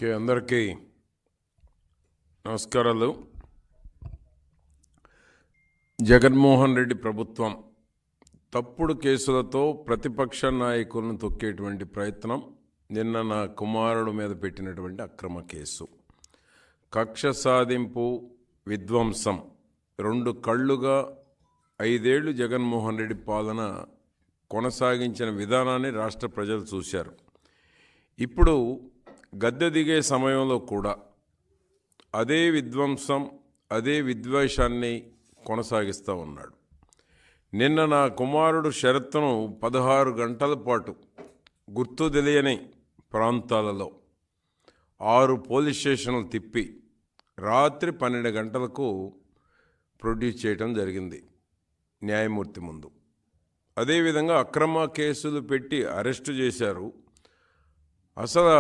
అందరికీ నమస్కారాలు. జగన్మోహన్ రెడ్డి ప్రభుత్వం తప్పుడు కేసులతో ప్రతిపక్ష నాయకులను తొక్కేటువంటి ప్రయత్నం, నిన్న నా కుమారుడు మీద పెట్టినటువంటి అక్రమ కేసు, కక్ష సాధింపు, విధ్వంసం, 2 కళ్ళుగా 5 ఏళ్లు జగన్మోహన్ రెడ్డి పాలన కొనసాగించిన విధానాన్ని రాష్ట్ర ప్రజలు చూశారు. ఇప్పుడు గద్దె దిగే సమయంలో కూడా అదే విధ్వంసం, అదే విద్వేషాన్ని కొనసాగిస్తూ ఉన్నాడు. నిన్న నా కుమారుడు షరత్తును 16 గంటల పాటు గుర్తు తెలియని ప్రాంతాలలో 6 పోలీస్ స్టేషన్లు తిప్పి రాత్రి 12 గంటలకు ప్రొడ్యూస్ చేయడం జరిగింది న్యాయమూర్తి ముందు. అదేవిధంగా అక్రమ కేసులు పెట్టి అరెస్టు చేశారు. అసలు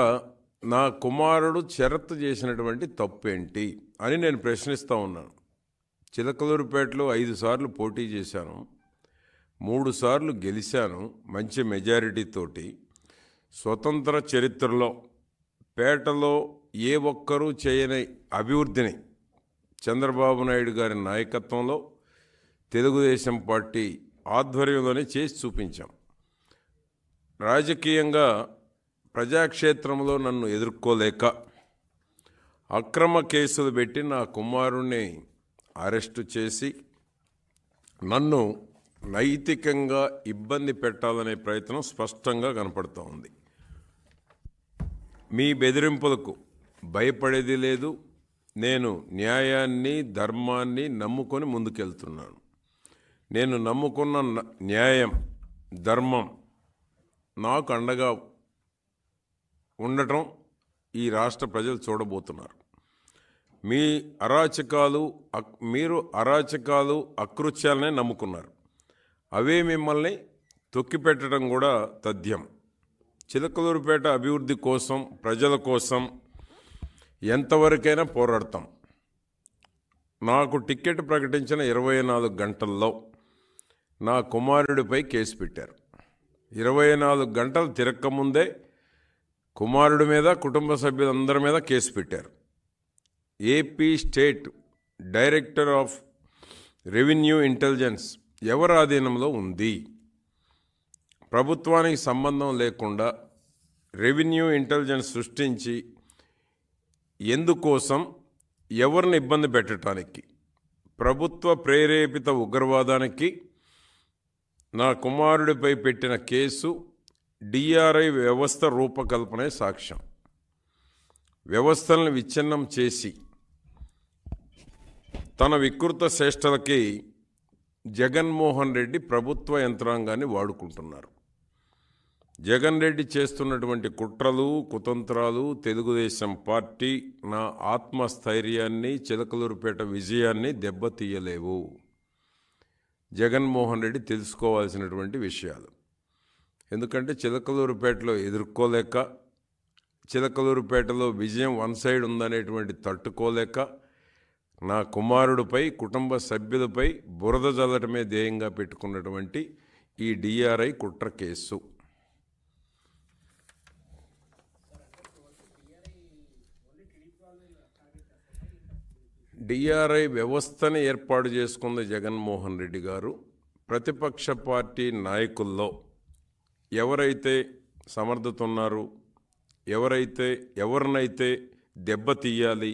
నా కుమారుడు షరత్తు చేసినటువంటి తప్పేంటి అని నేను ప్రశ్నిస్తూ ఉన్నాను. చిలకలూరుపేటలో 5 సార్లు పోటీ చేశాను, 3 సార్లు గెలిచాను మంచి మెజారిటీతోటి. స్వతంత్ర చరిత్రలో పేటలో ఏ ఒక్కరూ చేయని అభివృద్ధిని చంద్రబాబు నాయుడు గారి నాయకత్వంలో తెలుగుదేశం పార్టీ ఆధ్వర్యంలోనే చేసి చూపించాం. రాజకీయంగా ప్రజాక్షేత్రంలో నన్ను ఎదుర్కోలేక అక్రమ కేసులు పెట్టి నా కుమారుణ్ణి అరెస్టు చేసి నన్ను నైతికంగా ఇబ్బంది పెట్టాలనే ప్రయత్నం స్పష్టంగా కనపడుతూ ఉంది. మీ బెదిరింపులకు భయపడేది లేదు. నేను న్యాయాన్ని, ధర్మాన్ని నమ్ముకొని ముందుకెళ్తున్నాను. నేను నమ్ముకున్న న్యాయం, ధర్మం నాకు అండగా ఉండటం ఈ రాష్ట్ర ప్రజలు చూడబోతున్నారు. మీరు అరాచకాలు, అకృత్యాలనే నమ్ముకున్నారు. అవే మిమ్మల్ని తొక్కిపెట్టడం కూడా తథ్యం. చిలకలూరుపేట అభివృద్ధి కోసం, ప్రజల కోసం ఎంతవరకైనా పోరాడతాం. నాకు టికెట్ ప్రకటించిన 24 గంటల్లో నా కుమారుడిపై కేసు పెట్టారు. 24 గంటలు తిరక్కముందే కుమారుడి మీద, కుటుంబ సభ్యులందరి మీద కేసు పెట్టారు. AP state director of revenue intelligence ఎవరి ఆధీనంలో ఉంది? ప్రభుత్వానికి సంబంధం లేకుండా రెవెన్యూ ఇంటెలిజెన్స్ సృష్టించి ఎందుకోసం, ఎవరిని ఇబ్బంది పెట్టడానికి? ప్రభుత్వ ప్రేరేపిత ఉగ్రవాదానికి నా కుమారుడిపై పెట్టిన కేసు డిఆర్ఐ వ్యవస్థ రూపకల్పనే సాక్ష్యం. వ్యవస్థలను విచ్ఛిన్నం చేసి తన వికృత చేష్టలకి జగన్మోహన్ రెడ్డి ప్రభుత్వ యంత్రాంగాన్ని వాడుకుంటున్నారు. జగన్ రెడ్డి చేస్తున్నటువంటి కుట్రలు, కుతంత్రాలు తెలుగుదేశం పార్టీ నా ఆత్మస్థైర్యాన్ని, చిలకలూరుపేట విజయాన్ని దెబ్బతీయలేవు. జగన్మోహన్ రెడ్డి తెలుసుకోవాల్సినటువంటి విషయాలు. ఎందుకంటే చిలకలూరుపేటలో ఎదుర్కోలేక, చిలకలూరుపేటలో విజయం వన్ సైడ్ ఉందనేటువంటి తట్టుకోలేక నా కుమారుడిపై, కుటుంబ సభ్యులపై బురద జల్లటమే ధ్యేయంగా పెట్టుకున్నటువంటి ఈ డిఆర్ఐ కుట్ర కేసు. డిఆర్ఐ వ్యవస్థని ఏర్పాటు చేసుకుంది జగన్మోహన్ రెడ్డి గారు. ప్రతిపక్ష పార్టీ నాయకుల్లో ఎవరైతే సమర్థత ఉన్నారో, ఎవరినైతే దెబ్బతీయాలి,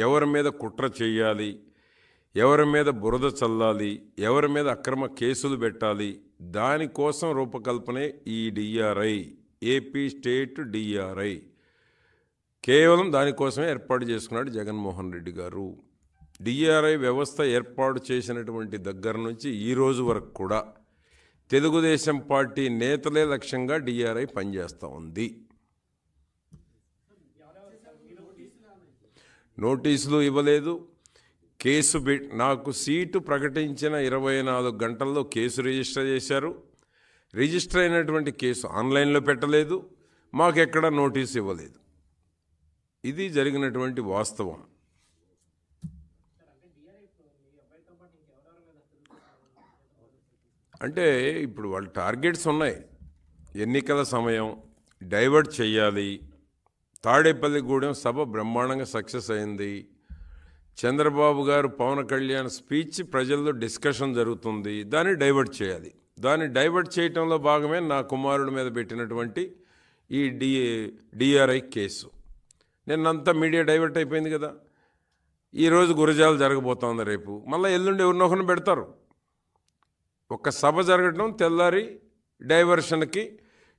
ఎవరి మీద కుట్ర చేయాలి, ఎవరి మీద బురద చల్లాలి, ఎవరి మీద అక్రమ కేసులు పెట్టాలి, దానికోసం రూపకల్పనే ఈ డిఆర్ఐ, ఏపీ స్టేట్ డిఆర్ఐ. కేవలం దానికోసమే ఏర్పాటు చేసుకున్నాడు జగన్మోహన్ రెడ్డి గారు. డిఆర్ఐ వ్యవస్థ ఏర్పాటు చేసినటువంటి దగ్గర నుంచి ఈ రోజు వరకు కూడా తెలుగుదేశం పార్టీ నేతలే లక్ష్యంగా డిఆర్ఐ పనిచేస్తూ ఉంది. నోటీసులు ఇవ్వలేదు. కేసు నాకు సీటు ప్రకటించిన 24 గంటల్లో కేసు రిజిస్టర్ చేశారు. రిజిస్టర్ అయినటువంటి కేసు ఆన్లైన్లో పెట్టలేదు, మాకెక్కడ నోటీసు ఇవ్వలేదు. ఇది జరిగినటువంటి వాస్తవం. అంటే ఇప్పుడు వాళ్ళ టార్గెట్స్ ఉన్నాయి. ఎన్నికల సమయం, డైవర్ట్ చేయాలి, తాడేపల్లిగూడెం సభ బ్రహ్మాండంగా సక్సెస్ అయింది. చంద్రబాబు గారు పవన్ కళ్యాణ్ స్పీచ్ ప్రజల్లో డిస్కషన్ జరుగుతుంది. దాన్ని డైవర్ట్ చేయాలి. దాన్ని డైవర్ట్ చేయటంలో భాగమే నా కుమారుడి మీద పెట్టినటువంటి ఈ డిఆర్ఐ కేసు. నిన్నంతా మీడియా డైవర్ట్ అయిపోయింది కదా. ఈరోజు గురజాలు జరగబోతోంది, రేపు మళ్ళీ ఎల్లుండి ఎవరినొకరిని పెడతారు. ఒక సభ జరగటం, తెల్లారి డైవర్షన్కి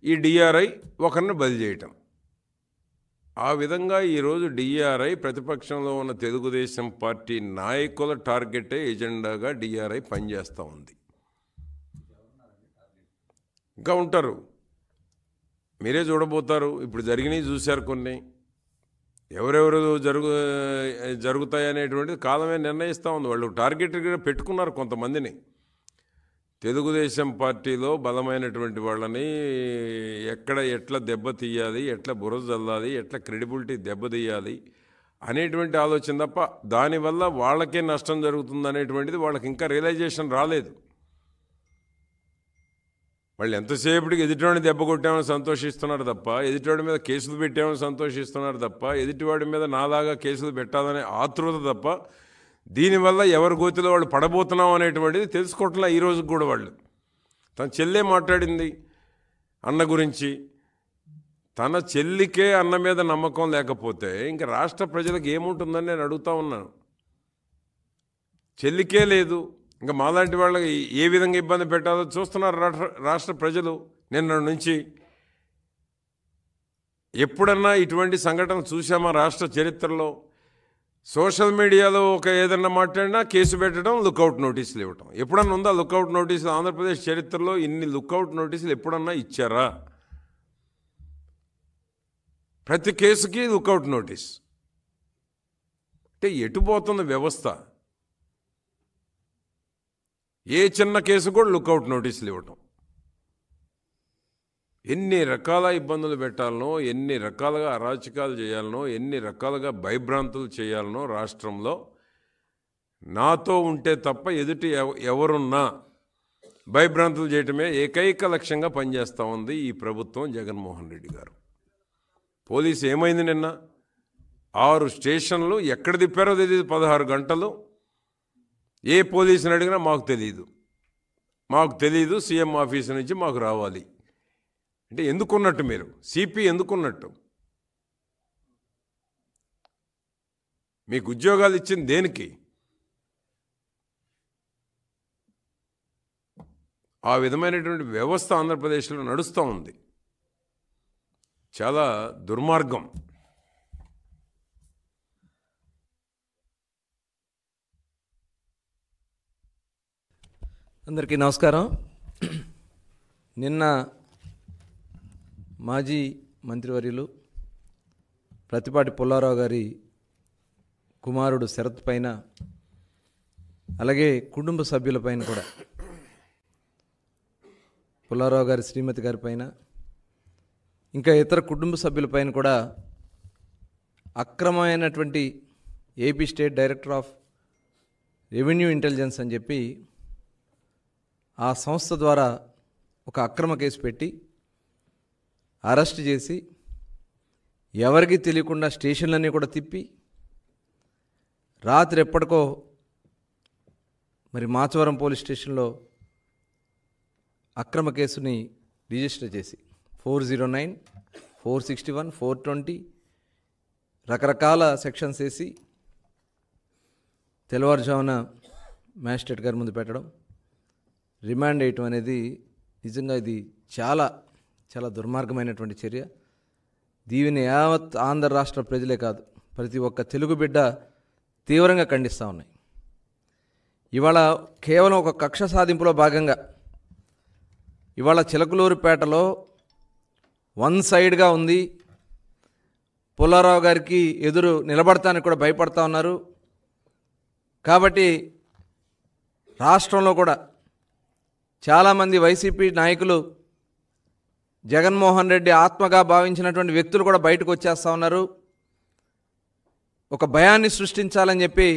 ఈ డిఆర్ఐ ఒకరిని బలి చేయటం. ఆ విధంగా ఈరోజు డిఆర్ఐ ప్రతిపక్షంలో ఉన్న తెలుగుదేశం పార్టీ నాయకుల టార్గెటే ఎజెండాగా డిఆర్ఐ పనిచేస్తూ ఉంది. ఇంకా ఉంటారు, మీరే చూడబోతారు. ఇప్పుడు జరిగినవి చూశారు కొన్ని. ఎవరెవరు జరుగుతాయనేటువంటిది కాలమే నిర్ణయిస్తూ ఉంది. వాళ్ళు టార్గెట్గా పెట్టుకున్నారు కొంతమందిని. తెలుగుదేశం పార్టీలో బలమైనటువంటి వాళ్ళని ఎట్లా దెబ్బతీయాలి, ఎట్లా బురద చల్లాలి, ఎట్లా క్రెడిబిలిటీ దెబ్బతీయాలి అనేటువంటి ఆలోచన తప్ప దానివల్ల వాళ్ళకే నష్టం జరుగుతుంది అనేటువంటిది వాళ్ళకి ఇంకా రియలైజేషన్ రాలేదు. వాళ్ళు ఎంతసేపటికి ఎదుటివాడిని దెబ్బ కొట్టామని సంతోషిస్తున్నారు తప్ప, ఎదుటివాడి మీద కేసులు పెట్టామని సంతోషిస్తున్నారు తప్ప, ఎదుటివాడి మీద నాలాగా కేసులు పెట్టాలనే ఆతృత తప్ప, దీనివల్ల ఎవరి గోతిలో వాళ్ళు పడబోతున్నాం అనేటువంటిది తెలుసుకోవట్లే. ఈరోజు కూడా వాళ్ళు తన చెల్లె మాట్లాడింది అన్న గురించి. తన చెల్లికే అన్న మీద నమ్మకం లేకపోతే ఇంకా రాష్ట్ర ప్రజలకు ఏముంటుందని నేను అడుగుతా ఉన్నాను. చెల్లికే లేదు, ఇంకా మాలాంటి వాళ్ళకి ఏ విధంగా ఇబ్బంది పెట్టాలో చూస్తున్నారు రాష్ట్ర ప్రజలు. నిన్న నుంచి ఎప్పుడన్నా ఇటువంటి సంఘటన చూసామా రాష్ట్ర చరిత్రలో? సోషల్ మీడియాలో ఏదన్నా మాట్లాడినా కేసు పెట్టడం, లుకౌట్ నోటీసులు ఇవ్వటం. ఎప్పుడన్నా ఉందా లుకౌట్ నోటీసులు? ఆంధ్రప్రదేశ్ చరిత్రలో ఇన్ని లుకౌట్ నోటీసులు ఎప్పుడన్నా ఇచ్చారా? ప్రతి కేసుకి లుకౌట్ నోటీస్ అంటే ఎటుపోతుంది వ్యవస్థ? ఏ చిన్న కేసు కూడా లుకౌట్ నోటీసులు ఇవ్వటం. ఎన్ని రకాల ఇబ్బందులు పెట్టాలనో, ఎన్ని రకాలుగా అరాచకాలు చేయాలనో, ఎన్ని రకాలుగా భయభ్రాంతులు చేయాలనో రాష్ట్రంలో నాతో ఉంటే తప్ప ఎదుటి ఎవరున్నా భయభ్రాంతులు చేయటమే ఏకైక లక్ష్యంగా పనిచేస్తూ ఉంది ఈ ప్రభుత్వం, జగన్మోహన్ రెడ్డి గారు. పోలీసు ఏమైంది నిన్న? 6 స్టేషన్లు ఎక్కడ తిప్పారో తెలియదు. 16 గంటలు ఏ పోలీసుని అడిగినా మాకు తెలియదు, సీఎం ఆఫీసు నుంచి మాకు రావాలి అంటే ఎందుకున్నట్టు? మీరు సిపి ఎందుకున్నట్టు? మీకు ఉద్యోగాలు ఇచ్చింది దేనికి? ఆ విధమైనటువంటి వ్యవస్థ ఆంధ్రప్రదేశ్లో నడుస్తూ ఉంది. చాలా దుర్మార్గం. అందరికీ నమస్కారం. నిన్న మాజీ మంత్రివర్యులు ప్రత్తిపాటి పుల్లారావు గారి కుమారుడు శరత్ పైన, అలాగే కుటుంబ సభ్యులపైన కూడా, పుల్లారావు గారి శ్రీమతి గారి పైన, ఇంకా ఇతర కుటుంబ సభ్యులపైన కూడా అక్రమమైనటువంటి AP state director of revenue intelligence అని చెప్పి ఆ సంస్థ ద్వారా ఒక అక్రమ కేసు పెట్టి అరెస్ట్ చేసి ఎవరికి తెలియకుండా స్టేషన్లన్నీ కూడా తిప్పి రాత్రి ఎప్పటికో మరి మాచవరం పోలీస్ స్టేషన్లో అక్రమ కేసుని రిజిస్టర్ చేసి 409, 461, 420 రకరకాల సెక్షన్స్ వేసి తెల్లవారుజామున మ్యాజిస్ట్రేట్ గారి ముందు పెట్టడం, రిమాండ్ వేయటం అనేది నిజంగా ఇది చాలా చాలా దుర్మార్గమైనటువంటి చర్య. దీనిని యావత్ ఆంధ్ర రాష్ట్ర ప్రజలే కాదు, ప్రతి ఒక్క తెలుగు బిడ్డ తీవ్రంగా ఖండిస్తూ ఉన్నాయి. ఇవాళ కేవలం ఒక కక్ష సాధింపులో భాగంగా ఇవాళ చిలకలూరుపేటలో వన్ సైడ్గా ఉంది. పుల్లారావు గారికి ఎదురు నిలబడటానికి కూడా భయపడతా ఉన్నారు. కాబట్టి రాష్ట్రంలో కూడా చాలామంది వైసీపీ నాయకులు, జగన్మోహన్ రెడ్డి ఆత్మగా భావించినటువంటి వ్యక్తులు కూడా బయటకు వచ్చేస్తూ ఉన్నారు. ఒక భయాన్ని సృష్టించాలని చెప్పి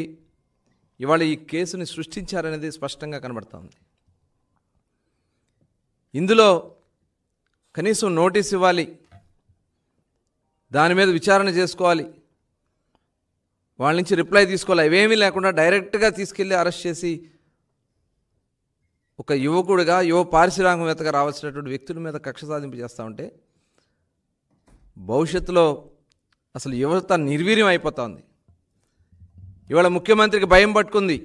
ఇవాళ ఈ కేసుని సృష్టించారనేది స్పష్టంగా కనబడతా ఉంది. ఇందులో కనీసం నోటీస్ ఇవ్వాలి, దాని మీద విచారణ చేసుకోవాలి, వాళ్ళ నుంచి రిప్లై తీసుకోవాలి. ఇవేమీ లేకుండా డైరెక్ట్గా తీసుకెళ్ళి అరెస్ట్ చేసి ఒక యువకుడిగా యువ పారిశ్రామికవేత్తగా రావాల్సినటువంటి వ్యక్తుల మీద కక్ష సాధింపు చేస్తూ ఉంటే భవిష్యత్తులో అసలు యువత నిర్వీర్యం అయిపోతూ ఉంది. ఇవాళ ముఖ్యమంత్రికి భయం పట్టుకుంది.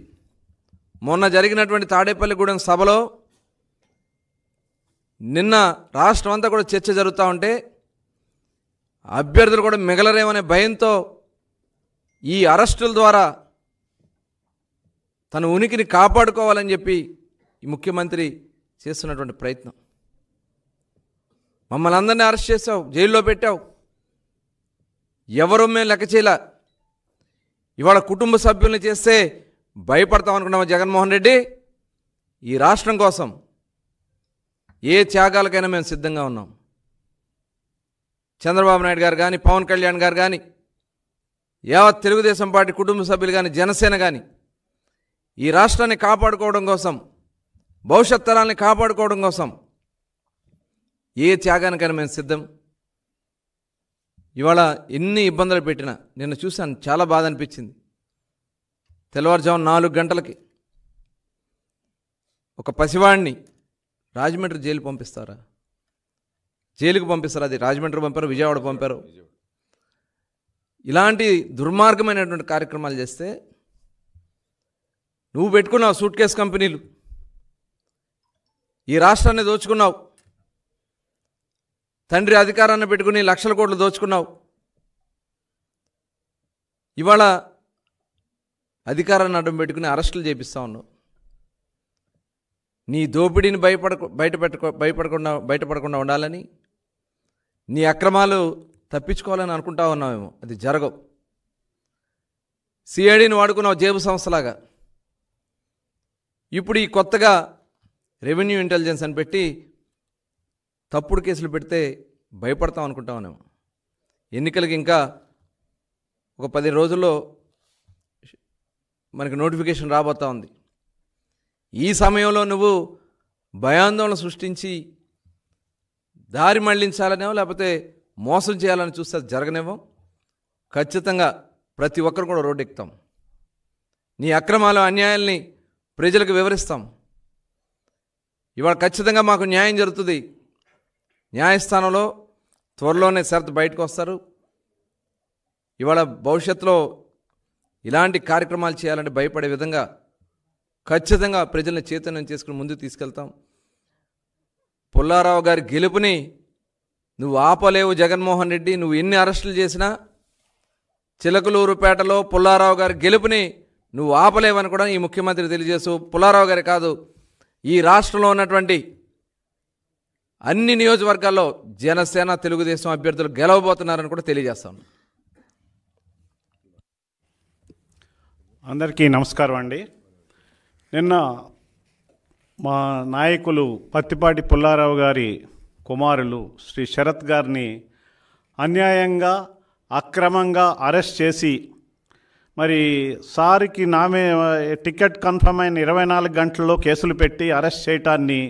మొన్న జరిగినటువంటి తాడేపల్లిగూడెం సభలో నిన్న రాష్ట్రం అంతా కూడా చర్చ జరుగుతూ ఉంటే అభ్యర్థులు కూడా మిగలరేమనే భయంతో ఈ అరెస్టుల ద్వారా తన ఉనికిని కాపాడుకోవాలని చెప్పి ఈ ముఖ్యమంత్రి చేస్తున్నటువంటి ప్రయత్నం. మమ్మల్ని అందరినీ అరెస్ట్ చేసావు, జైల్లో పెట్టావు, ఎవరూ మేము లెక్క చేయలే. ఇవాళ కుటుంబ సభ్యుల్ని చేస్తే భయపడతాం అనుకున్నాము జగన్మోహన్ రెడ్డి. ఈ రాష్ట్రం కోసం ఏ త్యాగాలకైనా మేము సిద్ధంగా ఉన్నాం. చంద్రబాబు నాయుడు గారు కానీ, పవన్ కళ్యాణ్ గారు కానీ, యావత్ తెలుగుదేశం పార్టీ కుటుంబ సభ్యులు కానీ, జనసేన కానీ ఈ రాష్ట్రాన్ని కాపాడుకోవడం కోసం, భవిష్యత్ తరాన్ని కాపాడుకోవడం కోసం ఏ త్యాగానికైనా మేము సిద్ధం. ఇవాళ ఎన్ని ఇబ్బందులు పెట్టినా నిన్న చూశాను, చాలా బాధ అనిపించింది. తెల్లవారుజాము 4 గంటలకి ఒక పసివాడిని రాజమండ్రి జైలు పంపిస్తారా? జైలుకు పంపిస్తారు. అది రాజమండ్రి పంపారు, విజయవాడ పంపారు. ఇలాంటి దుర్మార్గమైనటువంటి కార్యక్రమాలు చేస్తే నువ్వు పెట్టుకున్నావు సూట్ కేస్ కంపెనీలు, ఈ రాష్ట్రాన్ని దోచుకున్నావు. తండ్రి అధికారాన్ని పెట్టుకుని లక్షల కోట్లు దోచుకున్నావు. ఇవాళ అధికారాన్ని అడ్డం పెట్టుకుని అరెస్టులు చేపిస్తా ఉన్నావు. నీ దోపిడీని బయటపడకుండా ఉండాలని, నీ అక్రమాలు తప్పించుకోవాలని అనుకుంటా ఉన్నావేమో, అది జరగవు. సిఐడిని వాడుకున్నావు జేబు సంస్థలాగా. ఇప్పుడు ఈ కొత్తగా రెవెన్యూ ఇంటెలిజెన్స్ అని పెట్టి తప్పుడు కేసులు పెడితే భయపడతాం అనుకుంటా ఉన్నాము. ఎన్నికలకి ఇంకా ఒక 10 రోజుల్లో మనకి నోటిఫికేషన్ రాబోతూ ఉంది. ఈ సమయంలో నువ్వు భయాందోళన సృష్టించి దారి మళ్లించాలనేమో లేకపోతే మోసం చేయాలని చూస్తే అది జరగనేమో. ఖచ్చితంగా ప్రతి ఒక్కరు కూడా రోడ్డు ఎక్కుతాం. నీ అక్రమాలు అన్యాయాల్ని ప్రజలకు వివరిస్తాం. ఇవాళ ఖచ్చితంగా మాకు న్యాయం జరుగుతుంది. న్యాయస్థానంలో త్వరలోనే షరతు బయటకు వస్తారు. ఇవాళ భవిష్యత్తులో ఇలాంటి కార్యక్రమాలు చేయాలంటే భయపడే విధంగా ఖచ్చితంగా ప్రజల్ని చైతన్యం చేసుకుని ముందుకు తీసుకెళ్తాం. పుల్లారావు గారి గెలుపుని నువ్వు ఆపలేవు జగన్మోహన్ రెడ్డి. నువ్వు ఎన్ని అరెస్టులు చేసినా చిలకలూరుపేటలో పుల్లారావు గారి గెలుపుని నువ్వు ఆపలేవని కూడా ఈ ముఖ్యమంత్రి తెలియజేస్తూ, పుల్లారావు గారి కాదు, ఈ రాష్ట్రంలో ఉన్నటువంటి అన్ని నియోజకవర్గాల్లో జనసేన తెలుగుదేశం అభ్యర్థులు గెలవబోతున్నారని కూడా తెలియజేస్తాను. అందరికీ నమస్కారం అండి. నిన్న మా నాయకులు పత్తిపాటి పుల్లారావు గారి కుమారులు శ్రీ శరత్ గారిని అన్యాయంగా అక్రమంగా అరెస్ట్ చేసి మరి సార్కి నామే టికెట్ కన్ఫర్మ్ అయిన 24 గంటల్లో కేసులు పెట్టి అరెస్ట్ చేయటాన్ని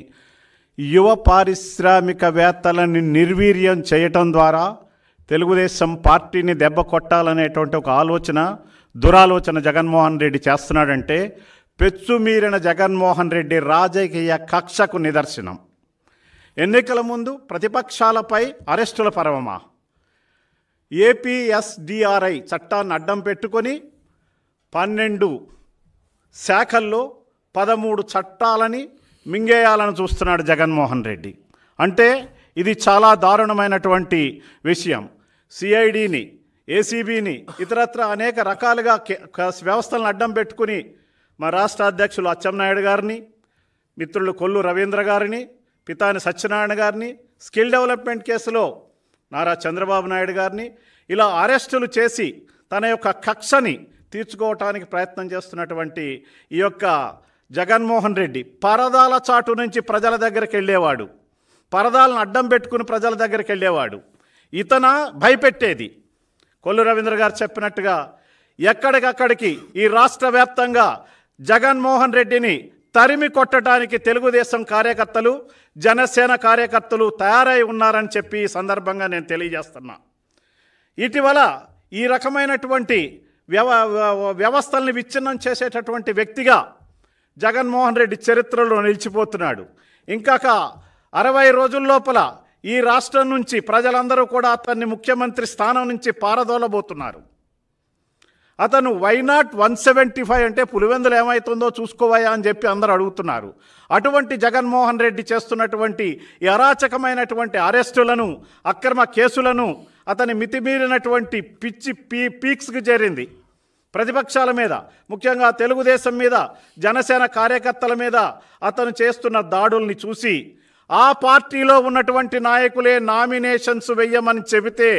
యువ పారిశ్రామికవేత్తలని నిర్వీర్యం చేయటం ద్వారా తెలుగుదేశం పార్టీని దెబ్బ కొట్టాలనేటువంటి ఒక దురాలోచన జగన్మోహన్ రెడ్డి చేస్తున్నాడంటే పెచ్చుమీరిన జగన్మోహన్ రెడ్డి రాజకీయ కక్షకు నిదర్శనం. ఎన్నికల ముందు ప్రతిపక్షాలపై అరెస్టుల పర్వమా? ఏపీఎస్డిఆర్ఐ చట్టాన్ని అడ్డం పెట్టుకొని 12 శాఖల్లో 13 చట్టాలని మింగేయాలని చూస్తున్నాడు జగన్మోహన్ రెడ్డి. అంటే ఇది చాలా దారుణమైనటువంటి విషయం. సిఐడిని, ఏసీబీని, ఇతరత్ర అనేక రకాలుగా వ్యవస్థలను అడ్డం పెట్టుకుని మా రాష్ట్ర అధ్యక్షులు అచ్చెన్నాయుడు గారిని, మిత్రులు కొల్లు రవీంద్ర గారిని, పితాని సత్యనారాయణ గారిని, స్కిల్ డెవలప్మెంట్ కేసులో నారా చంద్రబాబు నాయుడు గారిని ఇలా అరెస్టులు చేసి తన యొక్క కక్షని తీర్చుకోవటానికి ప్రయత్నం చేస్తున్నటువంటి ఈ యొక్క జగన్మోహన్ రెడ్డి పరదాల చాటు నుంచి ప్రజల దగ్గరికి వెళ్ళేవాడు, పరదాలను అడ్డం పెట్టుకుని ప్రజల దగ్గరికి వెళ్ళేవాడు. ఇతన భయపెట్టేది కొల్లు రవీంద్ర గారు చెప్పినట్టుగా ఎక్కడికక్కడికి ఈ రాష్ట్ర వ్యాప్తంగా జగన్మోహన్ రెడ్డిని తరిమి కొట్టడానికి తెలుగుదేశం కార్యకర్తలు, జనసేన కార్యకర్తలు తయారై ఉన్నారని చెప్పి ఈ సందర్భంగా నేను తెలియజేస్తున్నా. ఇటీవల ఈ రకమైనటువంటి వ్యవస్థల్ని విచ్ఛిన్నం చేసేటటువంటి వ్యక్తిగా జగన్మోహన్ రెడ్డి చరిత్రలో నిలిచిపోతున్నాడు. ఇంకొక 60 రోజుల లోపల ఈ రాష్ట్రం నుంచి ప్రజలందరూ కూడా అతన్ని ముఖ్యమంత్రి స్థానం నుంచి పారదోలబోతున్నారు. అతను వైనాట్ 175 అంటే పులివెందులు ఏమవుతుందో చూసుకోవయా అని చెప్పి అందరూ అడుగుతున్నారు. అటువంటి జగన్మోహన్ రెడ్డి చేస్తున్నటువంటి ఈ అరాచకమైనటువంటి అరెస్టులను, అక్రమ కేసులను, అతని మితిమీరినటువంటి పిచ్చి పీక్స్కి చేరింది. ప్రతిపక్షాల మీద, ముఖ్యంగా తెలుగుదేశం మీద, జనసేన కార్యకర్తల మీద అతను చేస్తున్న దాడుల్ని చూసి ఆ పార్టీలో ఉన్నటువంటి నాయకులే నామినేషన్స్ వెయ్యమని చెబితే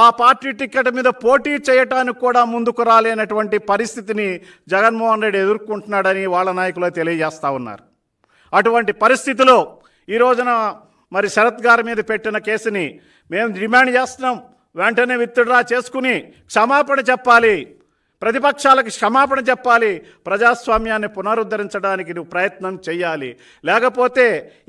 ఆ పార్టీ టికెట్ మీద పోటీ చేయటానికి కూడా ముందుకు రాలేనటువంటి పరిస్థితిని జగన్మోహన్ రెడ్డి ఎదుర్కొంటున్నాడని వాళ్ళ నాయకులు తెలియజేస్తూ ఉన్నారు. అటువంటి పరిస్థితిలో ఈ రోజున మరి శరత్ గారి మీద పెట్టిన కేసుని మేము డిమాండ్ చేస్తున్నాం. వెంటనే విత్డ్రా చేసుకుని క్షమాపణ చెప్పాలి, ప్రతిపక్షాలకు క్షమాపణ చెప్పాలి, ప్రజాస్వామ్యాన్ని పునరుద్ధరించడానికి నువ్వు ప్రయత్నం చేయాలి. లేకపోతే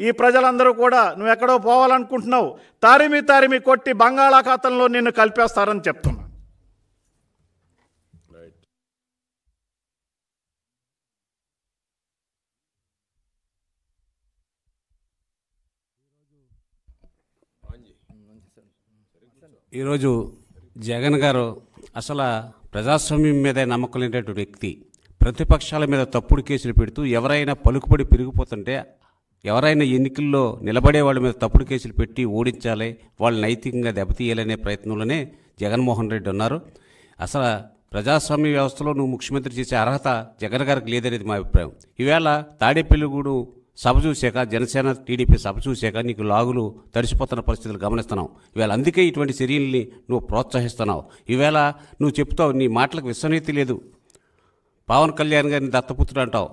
ఈ ప్రజలందరూ కూడా నువ్వు ఎక్కడో పోవాలనుకుంటున్నావు, తరిమి కొట్టి బంగాళాఖాతంలో నిన్ను కలిపేస్తారని చెప్తున్నా. ఈరోజు జగన్ గారు అసలు ప్రజాస్వామ్యం మీద నమ్మకం లేనటువంటి వ్యక్తి. ప్రతిపక్షాల మీద తప్పుడు కేసులు పెడుతూ ఎవరైనా పలుకుబడి పెరిగిపోతుంటే, ఎవరైనా ఎన్నికల్లో నిలబడే వాళ్ళ మీద తప్పుడు కేసులు పెట్టి ఓడించాలి, వాళ్ళు నైతికంగా దెబ్బతీయాలనే ప్రయత్నంలోనే జగన్మోహన్ రెడ్డి ఉన్నారు. అసలు ప్రజాస్వామ్య వ్యవస్థలో నువ్వు ముఖ్యమంత్రి చేసే అర్హత జగన్ గారికి లేదనేది మా అభిప్రాయం. ఈవేళ తాడేపల్లిగూడు సభ చూశాక, జనసేన టీడీపీ సభ చూశాక నీకు లాగులు తడిసిపోతున్న పరిస్థితులు గమనిస్తున్నావు. ఈవేళ అందుకే ఇటువంటి చర్యల్ని నువ్వు ప్రోత్సహిస్తున్నావు. ఈవేళ నువ్వు చెప్తావు, నీ మాటలకు విశ్వనీతి లేదు. పవన్ కళ్యాణ్ గారిని దత్తపుత్రుడు అంటావు.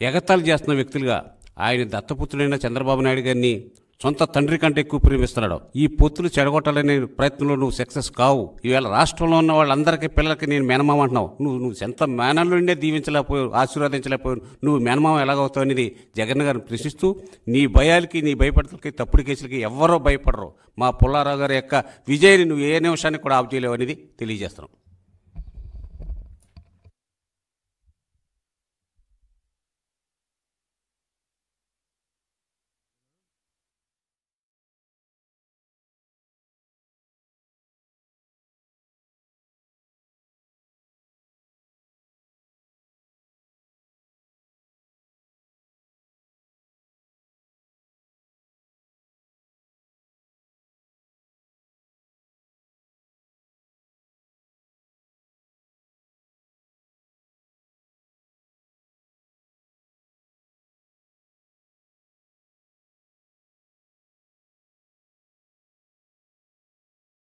ఎగతాళి చేస్తున్న వ్యక్తులుగా ఆయన దత్తపుత్రుడైన చంద్రబాబు నాయుడు గారిని సొంత తండ్రి కంటే ఎక్కువ ప్రేమిస్తున్నాడు. ఈ పొత్తులు చెడగొట్టాలనే ప్రయత్నంలో నువ్వు సక్సెస్ కావు. ఈవేళ రాష్ట్రంలో ఉన్న వాళ్ళందరికీ పిల్లలకి నేను మేనమామ అంటున్నావు. నువ్వు సొంత మేనల్లోనే దీవించలేకపోయావు, ఆశీర్వాదించలేకపోయావు. నువ్వు మేనమామ ఎలాగవుతావు అనేది జగన్ గారిని ప్రశ్నిస్తూ, నీ భయాలకి, నీ భయపడతలకి, తప్పుడు కేసులకి ఎవ్వరో భయపడరు. మా పుల్లారావు గారి యొక్క విజయాన్ని నువ్వు ఏ నిమిషానికి కూడా ఆపు చేయలేవు అనేది తెలియజేస్తున్నావు.